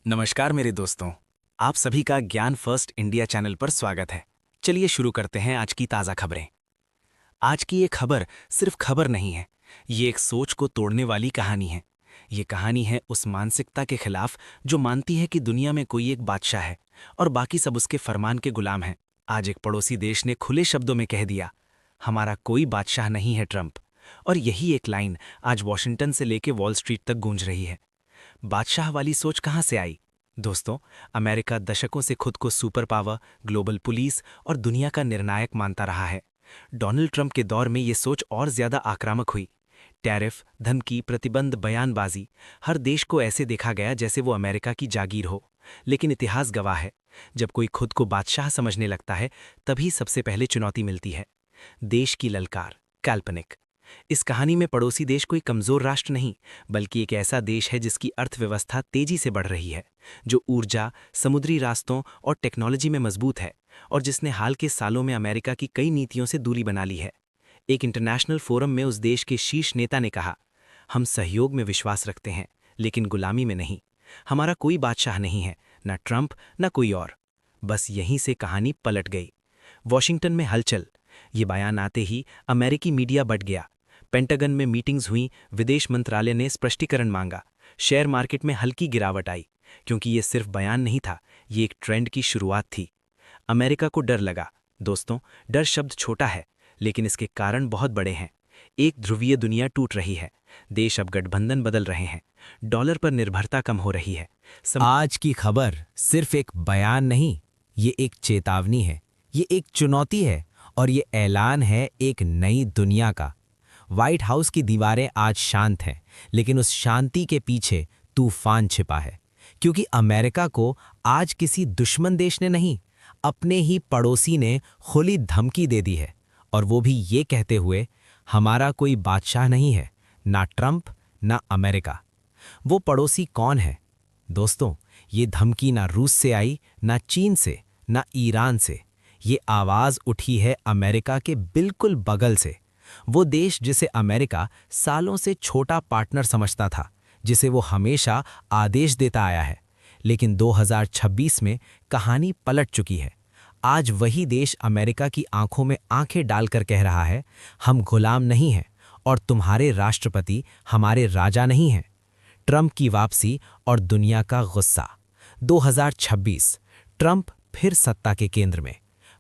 नमस्कार मेरे दोस्तों। आप सभी का ज्ञान फर्स्ट इंडिया चैनल पर स्वागत है। चलिए शुरू करते हैं आज की ताज़ा खबरें। आज की ये खबर सिर्फ खबर नहीं है, ये एक सोच को तोड़ने वाली कहानी है। ये कहानी है उस मानसिकता के खिलाफ जो मानती है कि दुनिया में कोई एक बादशाह है और बाकी सब उसके फरमान के गुलाम हैं। आज एक पड़ोसी देश ने खुले शब्दों में कह दिया, हमारा कोई बादशाह नहीं है ट्रंप। और यही एक लाइन आज वॉशिंगटन से लेके वॉल स्ट्रीट तक गूंज रही है। बादशाह वाली सोच कहां से आई? दोस्तों, अमेरिका दशकों से खुद को सुपर पावर, ग्लोबल पुलिस और दुनिया का निर्णायक मानता रहा है। डोनाल्ड ट्रंप के दौर में ये सोच और ज्यादा आक्रामक हुई। टैरिफ, धमकी, प्रतिबंध, बयानबाजी, हर देश को ऐसे देखा गया जैसे वो अमेरिका की जागीर हो। लेकिन इतिहास गवाह है, जब कोई खुद को बादशाह समझने लगता है तभी सबसे पहले चुनौती मिलती है। देश की ललकार, काल्पनिक। इस कहानी में पड़ोसी देश कोई कमजोर राष्ट्र नहीं, बल्कि एक ऐसा देश है जिसकी अर्थव्यवस्था तेजी से बढ़ रही है, जो ऊर्जा, समुद्री रास्तों और टेक्नोलॉजी में मजबूत है, और जिसने हाल के सालों में अमेरिका की कई नीतियों से दूरी बना ली है। एक इंटरनेशनल फोरम में उस देश के शीर्ष नेता ने कहा, हम सहयोग में विश्वास रखते हैं, लेकिन गुलामी में नहीं। हमारा कोई बादशाह नहीं है, न ट्रंप न कोई और। बस यहीं से कहानी पलट गई। वॉशिंगटन में हलचल। ये बयान आते ही अमेरिकी मीडिया बट गया। पेंटागन में मीटिंग्स हुई, विदेश मंत्रालय ने स्पष्टीकरण मांगा, शेयर मार्केट में हल्की गिरावट आई, क्योंकि ये सिर्फ बयान नहीं था, ये एक ट्रेंड की शुरुआत थी। अमेरिका को डर लगा। दोस्तों, डर शब्द छोटा है, लेकिन इसके कारण बहुत बड़े हैं। एक ध्रुवीय दुनिया टूट रही है, देश अब गठबंधन बदल रहे हैं, डॉलर पर निर्भरता कम हो रही है। आज की खबर सिर्फ एक बयान नहीं, ये एक चेतावनी है, ये एक चुनौती है और ये ऐलान है एक नई दुनिया का। व्हाइट हाउस की दीवारें आज शांत हैं, लेकिन उस शांति के पीछे तूफान छिपा है। क्योंकि अमेरिका को आज किसी दुश्मन देश ने नहीं, अपने ही पड़ोसी ने खुली धमकी दे दी है, और वो भी ये कहते हुए, हमारा कोई बादशाह नहीं है, ना ट्रंप ना अमेरिका। वो पड़ोसी कौन है? दोस्तों, ये धमकी ना रूस से आई, ना चीन से, ना ईरान से। ये आवाज उठी है अमेरिका के बिल्कुल बगल से। वो देश जिसे अमेरिका सालों से छोटा पार्टनर समझता था, जिसे वो हमेशा आदेश देता आया है। लेकिन 2026 में कहानी पलट चुकी है। आज वही देश अमेरिका की आंखों में आंखें डालकर कह रहा है, हम गुलाम नहीं हैं और तुम्हारे राष्ट्रपति हमारे राजा नहीं हैं। ट्रंप की वापसी और दुनिया का गुस्सा। 2026, ट्रंप फिर सत्ता के केंद्र में।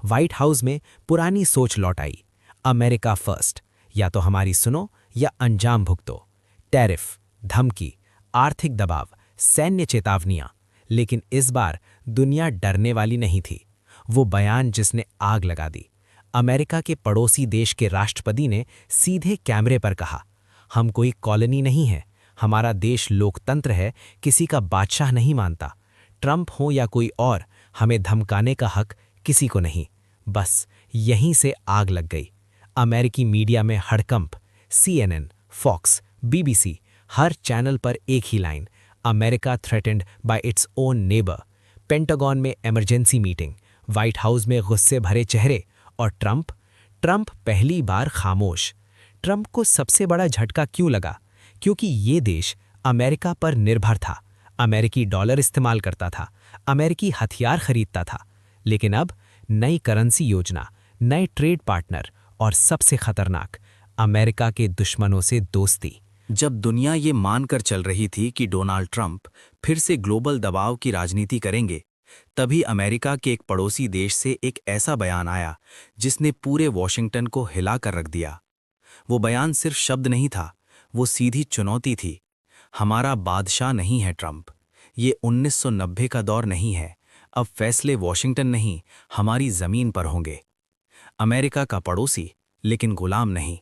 व्हाइट हाउस में पुरानी सोच लौट आई, अमेरिका फर्स्ट, या तो हमारी सुनो या अंजाम भुगतो। टैरिफ, धमकी, आर्थिक दबाव, सैन्य चेतावनियां। लेकिन इस बार दुनिया डरने वाली नहीं थी। वो बयान जिसने आग लगा दी। अमेरिका के पड़ोसी देश के राष्ट्रपति ने सीधे कैमरे पर कहा, हम कोई कॉलोनी नहीं है, हमारा देश लोकतंत्र है, किसी का बादशाह नहीं मानता। ट्रंप हो या कोई और, हमें धमकाने का हक किसी को नहीं। बस यहीं से आग लग गई। अमेरिकी मीडिया में हड़कंप। CNN, फॉक्स, BBC, हर चैनल पर एक ही line, America threatened by its own neighbour. Pentagon में इमरजेंसी मीटिंग, व्हाइट हाउस में गुस्से भरे चेहरे, और ट्रंप पहली बार खामोश। ट्रंप को सबसे बड़ा झटका क्यों लगा? क्योंकि ये देश अमेरिका पर निर्भर था, अमेरिकी डॉलर इस्तेमाल करता था, अमेरिकी हथियार खरीदता था। लेकिन अब नई करेंसी योजना, नए ट्रेड पार्टनर और सबसे खतरनाक, अमेरिका के दुश्मनों से दोस्ती। जब दुनिया ये मानकर चल रही थी कि डोनाल्ड ट्रंप फिर से ग्लोबल दबाव की राजनीति करेंगे, तभी अमेरिका के एक पड़ोसी देश से एक ऐसा बयान आया जिसने पूरे वॉशिंगटन को हिला कर रख दिया। वो बयान सिर्फ शब्द नहीं था, वो सीधी चुनौती थी। हमारा बादशाह नहीं है ट्रंप, ये 1990 का दौर नहीं है। अब फैसले वॉशिंगटन नहीं, हमारी जमीन पर होंगे। अमेरिका का पड़ोसी, लेकिन गुलाम नहीं।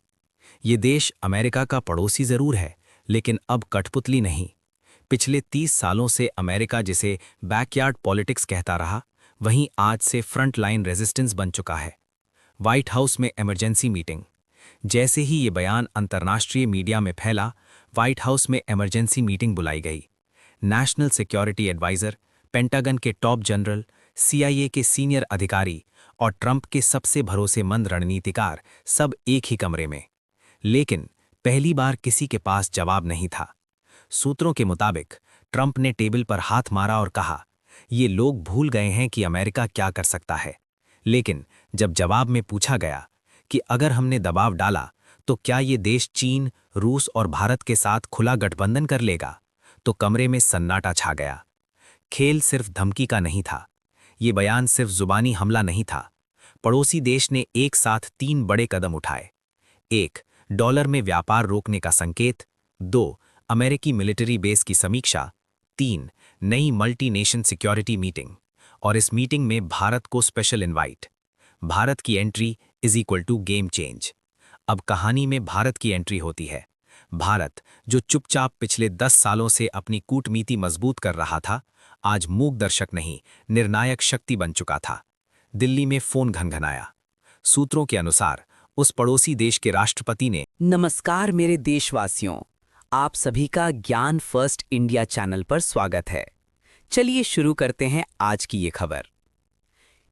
ये देश अमेरिका का पड़ोसी जरूर है, लेकिन अब कठपुतली नहीं। पिछले 30 सालों से अमेरिका जिसे बैकयार्ड पॉलिटिक्स कहता रहा, वहीं आज से फ्रंट लाइन रेजिस्टेंस बन चुका है। व्हाइट हाउस में इमरजेंसी मीटिंग। जैसे ही ये बयान अंतर्राष्ट्रीय मीडिया में फैला, व्हाइट हाउस में इमरजेंसी मीटिंग बुलाई गई। नेशनल सिक्योरिटी एडवाइजर, पेंटागन के टॉप जनरल, CIA के सीनियर अधिकारी और ट्रंप के सबसे भरोसेमंद रणनीतिकार, सब एक ही कमरे में। लेकिन पहली बार किसी के पास जवाब नहीं था। सूत्रों के मुताबिक ट्रंप ने टेबल पर हाथ मारा और कहा, ये लोग भूल गए हैं कि अमेरिका क्या कर सकता है। लेकिन जब जवाब में पूछा गया कि अगर हमने दबाव डाला तो क्या ये देश चीन, रूस और भारत के साथ खुला गठबंधन कर लेगा, तो कमरे में सन्नाटा छा गया। खेल सिर्फ धमकी का नहीं था, ये बयान सिर्फ जुबानी हमला नहीं था। पड़ोसी देश ने एक साथ 3 बड़े कदम उठाए। 1. डॉलर में व्यापार रोकने का संकेत। 2. अमेरिकी मिलिट्री बेस की समीक्षा। 3. नई मल्टी नेशन सिक्योरिटी मीटिंग। और इस मीटिंग में भारत को स्पेशल इनवाइट। भारत की entry is equal to game change. अब कहानी में भारत की एंट्री होती है। भारत, जो चुपचाप पिछले 10 सालों से अपनी कूटनीति मजबूत कर रहा था, आज मूक दर्शक नहीं, निर्णायक शक्ति बन चुका था। दिल्ली में फोन घनघनाया। सूत्रों के अनुसार उस पड़ोसी देश के राष्ट्रपति ने नमस्कार मेरे देशवासियों, आप सभी का ज्ञान फर्स्ट इंडिया चैनल पर स्वागत है। चलिए शुरू करते हैं आज की ये खबर।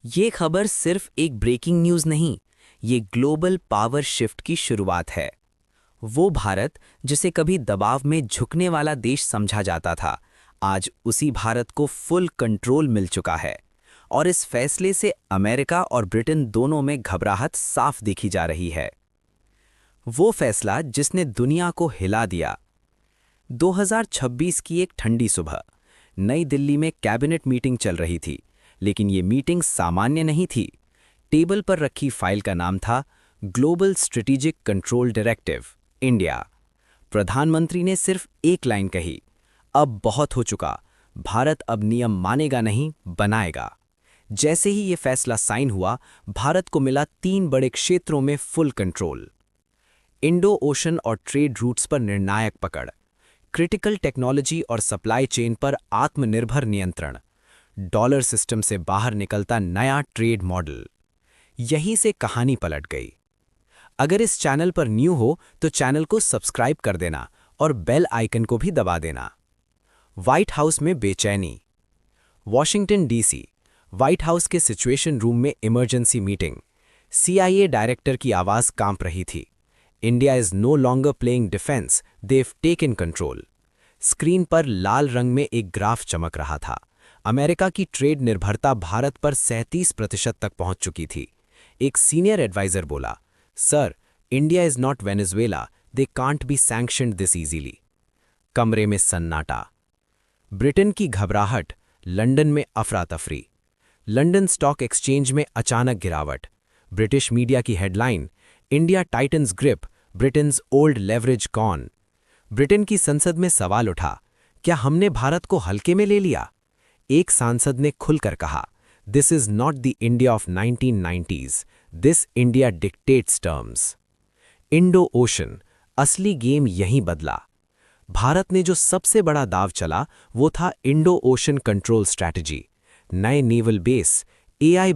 ये खबर सिर्फ एक ब्रेकिंग न्यूज़ नहीं, ये ग्लोबल पावर शिफ्ट की शुरुआत है। वो भारत जिसे कभी दबाव में झुकने वाला देश समझा जाता था, आज उसी भारत को फुल कंट्रोल मिल चुका है। और इस फैसले से अमेरिका और ब्रिटेन दोनों में घबराहट साफ दिखी जा रही है। वो फैसला जिसने दुनिया को हिला दिया। 2026 की एक ठंडी सुबह नई दिल्ली में कैबिनेट मीटिंग चल रही थी, लेकिन ये मीटिंग सामान्य नहीं थी। टेबल पर रखी फाइल का नाम था global strategic control directive India. प्रधानमंत्री ने सिर्फ एक लाइन कही, अब बहुत हो चुका, भारत अब नियम मानेगा नहीं, बनाएगा। जैसे ही ये फैसला साइन हुआ, भारत को मिला 3 बड़े क्षेत्रों में फुल कंट्रोल। इंडो ओशन और ट्रेड रूट्स पर निर्णायक पकड़, क्रिटिकल टेक्नोलॉजी और सप्लाई चेन पर आत्मनिर्भर नियंत्रण, डॉलर सिस्टम से बाहर निकलता नया ट्रेड मॉडल। यहीं से कहानी पलट गई। अगर इस चैनल पर न्यू हो तो चैनल को सब्सक्राइब कर देना और बेल आइकन को भी दबा देना। व्हाइट हाउस में बेचैनी। वॉशिंगटन डीसी, व्हाइट हाउस के सिचुएशन रूम में इमरजेंसी मीटिंग। CIA डायरेक्टर की आवाज कांप रही थी। India is no longer playing defence, they've taken control. Screen पर लाल रंग में एक ग्राफ चमक रहा था। अमेरिका की ट्रेड निर्भरता भारत पर 37% तक पहुंच चुकी थी। एक सीनियर एडवाइजर बोला, sir, India is not Venezuela, they can't be sanctioned this easily. कमरे में सन्नाटा। ब्रिटेन की घबराहट, लंदन में अफरा तफरी। लंदन स्टॉक एक्सचेंज में अचानक गिरावट। ब्रिटिश मीडिया की headline, India titans grip, Britain's old leverage gone. Britain की संसद में सवाल उठा, क्या हमने भारत को हल्के में ले लिया? एक सांसद ने खुलकर कहा, this is not the India of 1990s, this India dictates terms. Indo ocean, असली गेम यहीं बदला। भारत ने जो सबसे बड़ा दाव चला वो था इंडो ओशन कंट्रोल स्ट्रैटेजी। नए नेवल बेस, AI